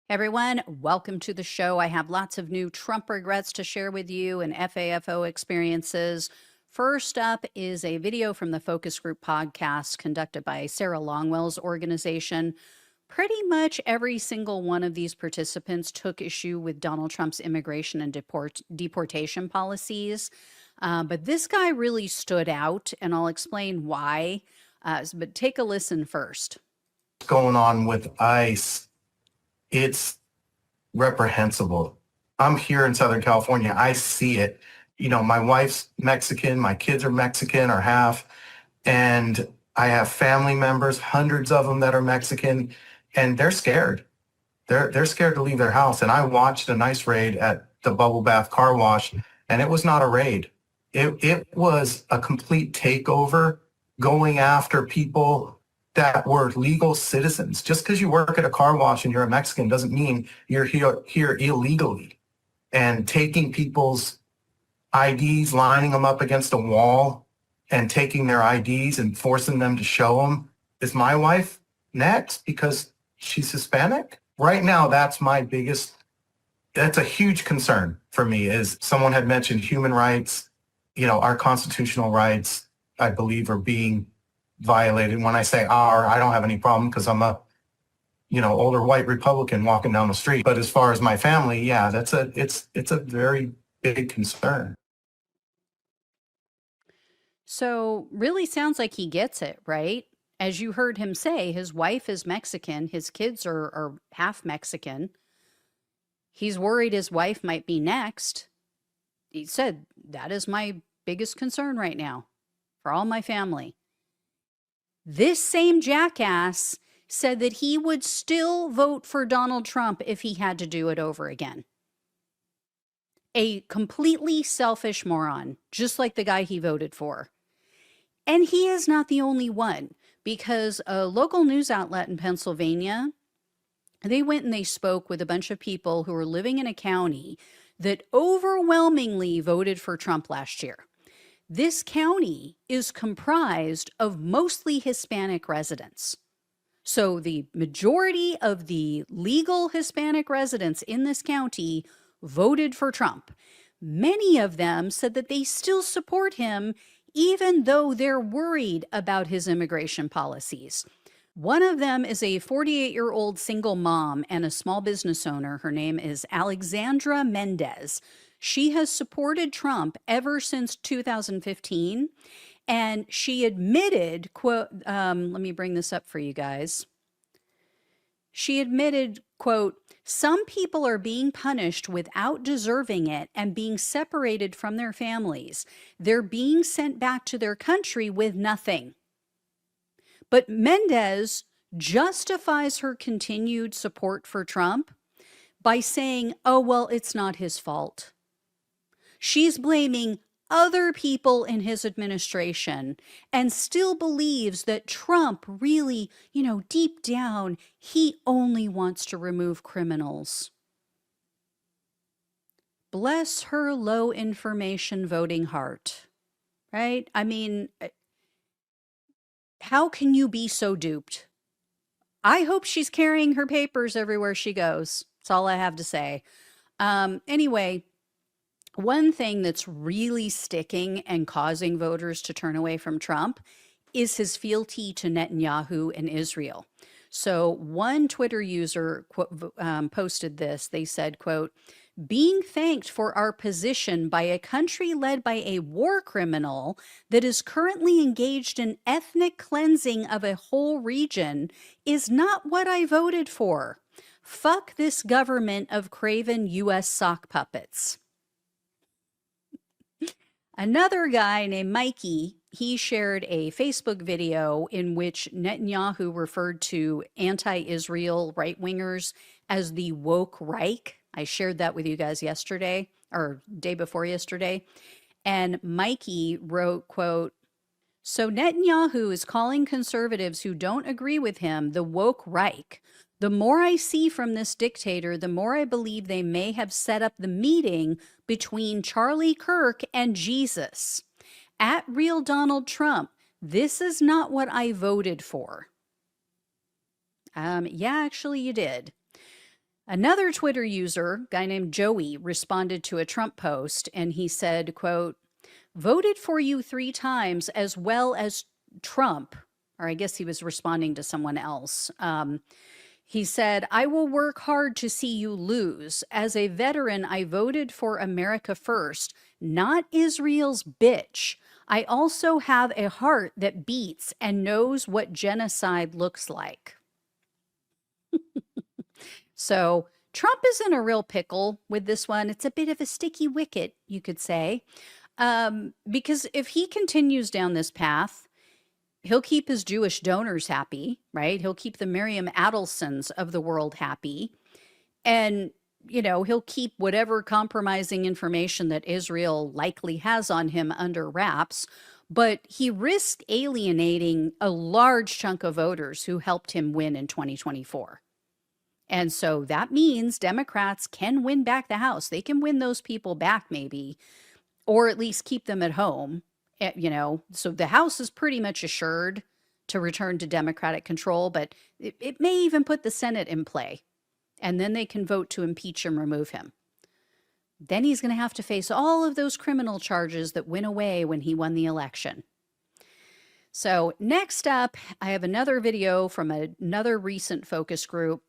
Everyone, welcome to the show. I have lots of new Trump regrets to share with you and FAFO experiences. First up is a video from the Focus Group podcast conducted by Sarah Longwell's organization. Pretty much every single one of these participants took issue with Donald Trump's immigration and deportation policies. But this guy really stood out, and I'll explain why. But take a listen first. What's going on with ICE? It's reprehensible. I'm here in Southern California. I see it. You know, my wife's Mexican, my kids are Mexican or half, and I have family members, hundreds of them that are Mexican, and they're scared. They're scared to leave their house. And I watched a nice raid at the Bubble Bath Car Wash, and it was not a raid. It was a complete takeover, going after people that were legal citizens. Just because you work at a car wash and you're a Mexican doesn't mean you're here illegally. And taking people's IDs, lining them up against a wall and taking their IDs and forcing them to show them. Is my wife next because she's Hispanic? Right now, that's a huge concern for me. Is someone had mentioned human rights, our constitutional rights, I believe, are being violated. When I say I don't have any problem because I'm a, older white Republican walking down the street. But as far as my family, yeah, it's a very big concern. So, really sounds like he gets it, right? As you heard him say, his wife is Mexican, his kids are half Mexican. He's worried his wife might be next. He said, that is my biggest concern right now for all my family. This same jackass said that he would still vote for Donald Trump if he had to do it over again. A completely selfish moron, just like the guy he voted for. And he is not the only one, because a local news outlet in Pennsylvania, they went and they spoke with a bunch of people who were living in a county that overwhelmingly voted for Trump last year. This county is comprised of mostly Hispanic residents. So the majority of the legal Hispanic residents in this county voted for Trump. Many of them said that they still support him, even though they're worried about his immigration policies. One of them is a 48-year-old single mom and a small business owner. Her name is Alexandra Mendez. She has supported Trump ever since 2015, and she admitted, quote, let me bring this up for you guys. She admitted, quote, some people are being punished without deserving it and being separated from their families. They're being sent back to their country with nothing. But Mendez justifies her continued support for Trump by saying, oh, well, it's not his fault. She's blaming other people in his administration and still believes that Trump really, deep down, he only wants to remove criminals. Bless her low information voting heart, right? I mean, how can you be so duped? I hope she's carrying her papers everywhere she goes. That's all I have to say. Anyway, one thing that's really sticking and causing voters to turn away from Trump is his fealty to Netanyahu and Israel. So one Twitter user posted this. They said, quote, being thanked for our position by a country led by a war criminal that is currently engaged in ethnic cleansing of a whole region is not what I voted for. Fuck this government of craven U.S. sock puppets. Another guy named Mikey, he shared a Facebook video in which Netanyahu referred to anti-Israel right-wingers as the woke Reich. I shared that with you guys yesterday, or day before yesterday. And Mikey wrote, quote, so Netanyahu is calling conservatives who don't agree with him the woke Reich. The more I see from this dictator, the more I believe they may have set up the meeting between Charlie Kirk and Jesus. At Real Donald Trump, this is not what I voted for. Yeah, actually you did. Another Twitter user, guy named Joey, responded to a Trump post and he said, quote, voted for you 3 times as well as Trump. Or I guess he was responding to someone else. He said, I will work hard to see you lose. As a veteran, I voted for America first, not Israel's bitch. I also have a heart that beats and knows what genocide looks like. So Trump is in a real pickle with this one. It's a bit of a sticky wicket, you could say, because if he continues down this path, he'll keep his Jewish donors happy, right? He'll keep the Miriam Adelsons of the world happy. And, he'll keep whatever compromising information that Israel likely has on him under wraps. But he risked alienating a large chunk of voters who helped him win in 2024. And so that means Democrats can win back the House. They can win those people back, maybe, or at least keep them at home. So the House is pretty much assured to return to Democratic control, but it may even put the Senate in play. And then they can vote to impeach and remove him. Then he's going to have to face all of those criminal charges that went away when he won the election. So next up, I have another video from another recent focus group.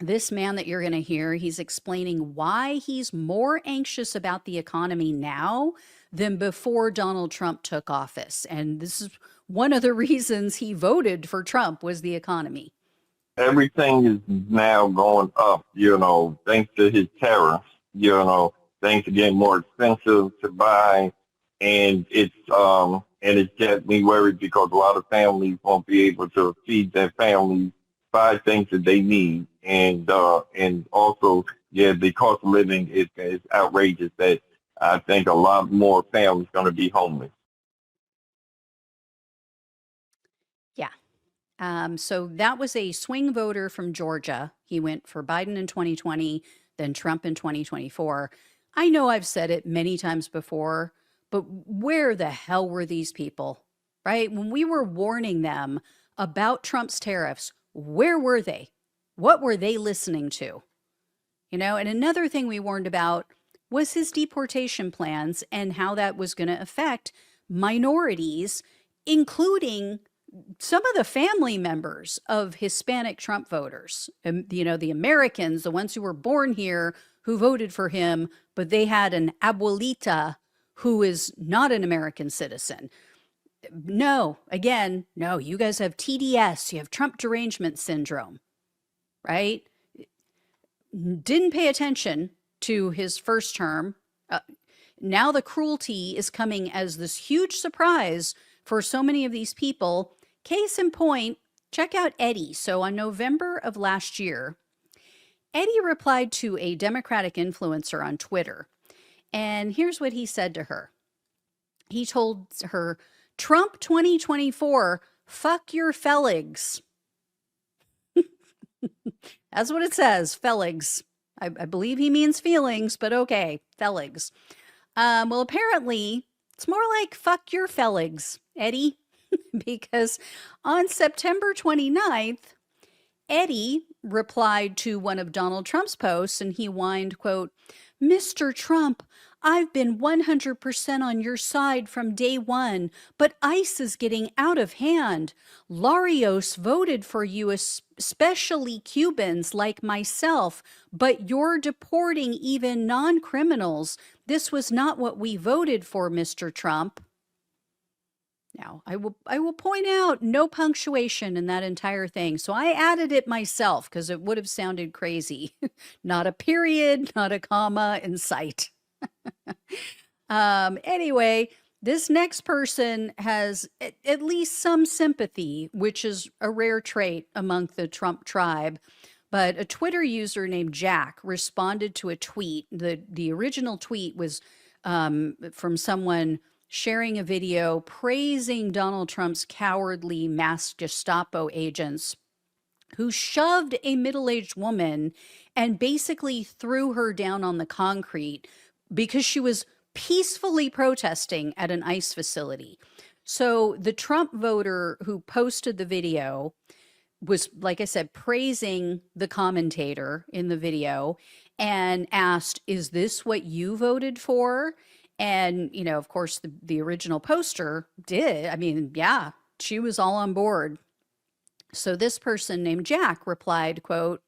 This man that you're going to hear, he's explaining why he's more anxious about the economy now than before Donald Trump took office. And this is one of the reasons he voted for Trump was the economy. Everything is now going up, thanks to his tariffs, things are getting more expensive to buy. And it's got me worried because a lot of families won't be able to feed their families, buy things that they need. And also, the cost of living is outrageous that I think a lot more families going to be homeless. Yeah. So that was a swing voter from Georgia. He went for Biden in 2020, then Trump in 2024. I know I've said it many times before, but where the hell were these people, right? When we were warning them about Trump's tariffs, where were they? What were they listening to? And another thing we warned about was his deportation plans and how that was going to affect minorities, including some of the family members of Hispanic Trump voters. The Americans, the ones who were born here, who voted for him, but they had an abuelita who is not an American citizen. No, you guys have TDS, you have Trump derangement syndrome. Right? Didn't pay attention to his first term. Now the cruelty is coming as this huge surprise for so many of these people. Case in point, check out Eddie. So on November of last year, Eddie replied to a Democratic influencer on Twitter. And here's what he said to her. He told her, Trump 2024, fuck your felligs. That's what it says, felligs. I believe he means feelings, but okay, felligs. Well, apparently, it's more like fuck your felligs, Eddie, because on September 29th, Eddie replied to one of Donald Trump's posts, and he whined, quote, Mr. Trump, I've been 100% on your side from day one, but ICE is getting out of hand. Larios voted for you, especially Cubans like myself, but you're deporting even non-criminals. This was not what we voted for, Mr. Trump. Now, I will point out no punctuation in that entire thing. So I added it myself because it would have sounded crazy. Not a period, not a comma in sight. Anyway, this next person has at least some sympathy, which is a rare trait among the Trump tribe. But a Twitter user named Jack responded to a tweet. The original tweet was from someone sharing a video praising Donald Trump's cowardly masked Gestapo agents who shoved a middle-aged woman and basically threw her down on the concrete because she was peacefully protesting at an ICE facility. So the Trump voter who posted the video was, like I said, praising the commentator in the video and asked, "Is this what you voted for?" And, of course, the original poster did. I mean, yeah, she was all on board. So this person named Jack replied, quote,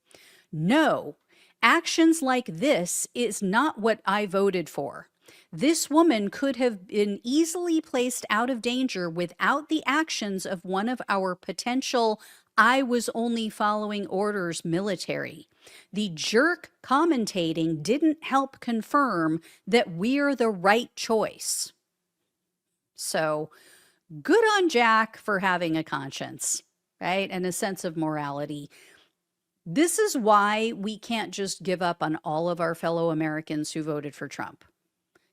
"No, actions like this is not what I voted for. This woman could have been easily placed out of danger without the actions of one of our potential I was only following orders military. The jerk commentating didn't help confirm that we're the right choice." So good on Jack for having a conscience, right? And a sense of morality. This is why we can't just give up on all of our fellow Americans who voted for Trump.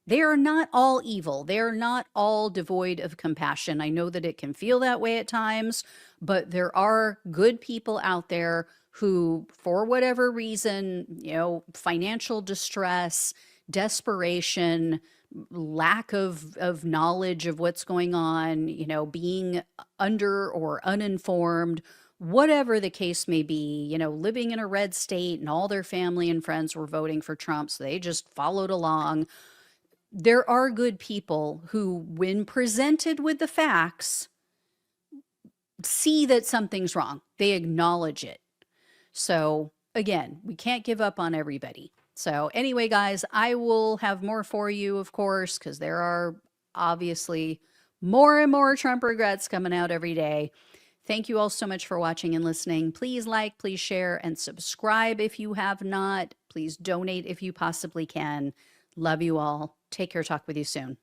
They are not all evil. They are not all devoid of compassion. I know that it can feel that way at times, but there are good people out there who, for whatever reason, financial distress, desperation, lack of knowledge of what's going on, being under or uninformed, whatever the case may be, living in a red state and all their family and friends were voting for Trump, so they just followed along. There are good people who, when presented with the facts, see that something's wrong. They acknowledge it. So again, we can't give up on everybody. So anyway, guys, I will have more for you, of course, because there are obviously more and more Trump regrets coming out every day. Thank you all so much for watching and listening. Please like, please share, and subscribe if you have not. Please donate if you possibly can. Love you all. Take care. Talk with you soon.